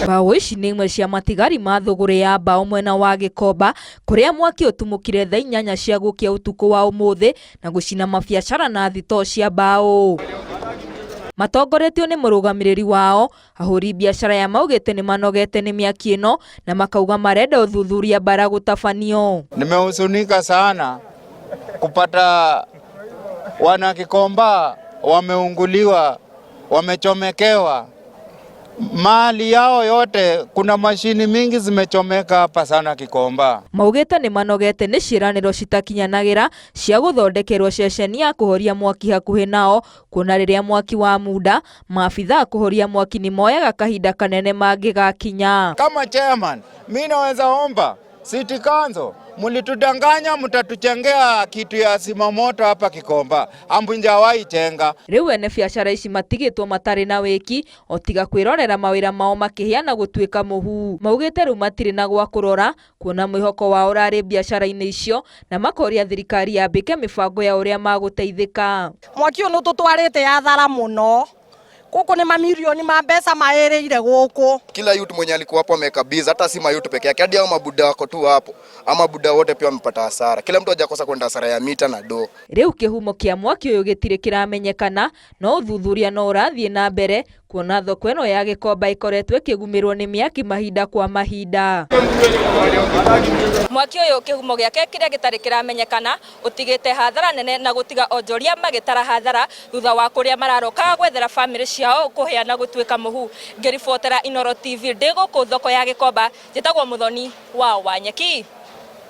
Mbaũ ici nĩ imwe cia matigari ma thũgũrĩ ya mbaũ mwena wa Gĩkomba kũrĩa mwaki ũtumũkire thaa 8 cia gũkia ũtukũ wa ũmũthĩ na gũcina mabiacara na thitoo cia mbaũ. Matongoretio nĩ mũrũgamĩrĩri wao, ahũri biashara ya maugĩte nĩ manogete nĩ mĩaki ĩno na makauga marenda ũthuthuria bara gũtabanio. Nimehuzunika sana kupata wana Gikomba wameunguliwa, wamechomekewa mali yao yote. Kuna mashini mingi zimechomeka hapa sana Gikomba. Maugĩte nĩ manogete nĩ ciĩranĩro citakinyanagĩra cia gũthondekerwo ceceni ya kũhoria mwaki hakuhĩ nao, kuona rĩrĩa mwaki wa muda maabitha kũhoria mwaki nĩ moyaga kahinda kanene mangĩgakinya. Kama chairman, mimi naweza omba City Council, mulitudanganya mutatuchengea kitu ya simamoto hapa Gikomba, ambunjawai chenga. Rĩu ene biacara ici matigĩtwo matarĩ na wĩki o tiga kwĩrorera mawĩra mao makĩhĩa na gũtuĩka mũhu. Maugĩte rĩu matirĩ na gwa kũrora kuona mwĩhoko wao ũrarĩ biacara-inĩ icio na makoria thirikari yambĩke mĩbango ya ũrĩa magũteithĩka. Mwaki ũyũ nĩ ũtũtwarĩte hathara mũno. Kuko ni mamilioni ma pesa maerĩire gũkũ. Kila yutu mwenye alikuwa hapo amekabiza, hata si mayutu peke yake, hadi hao mabuda wako tu hapo. Ama buda wote pia wamepata hasara. Kila mtu hajakosa kwenda hasara ya mita na do. Rĩu kĩhumo kĩa mwaki ũyũ gĩtirĩ kĩramenyekana, no ũthuthuria no ũrathiĩ na mbere kuona thoko ĩno ya Gĩkomba ĩkoretwo ĩkĩgũmĩrwo nĩ mĩaki mahinda kwa mahinda. Mwaki ũyũ kĩhumo gĩake kĩrĩa gĩtarĩ kĩramenyekana ũtigĩte hathara nene na gũtiga onjoria magĩtara hathara thutha wa kũrĩa mararoka gwethera family ciao kũhĩa na gũtuĩka mũhu. Ngĩribotera Inooro TV ndĩ gũkũ thoko ya Gĩkomba, njĩtagwo Muthoni wa Wanyeki.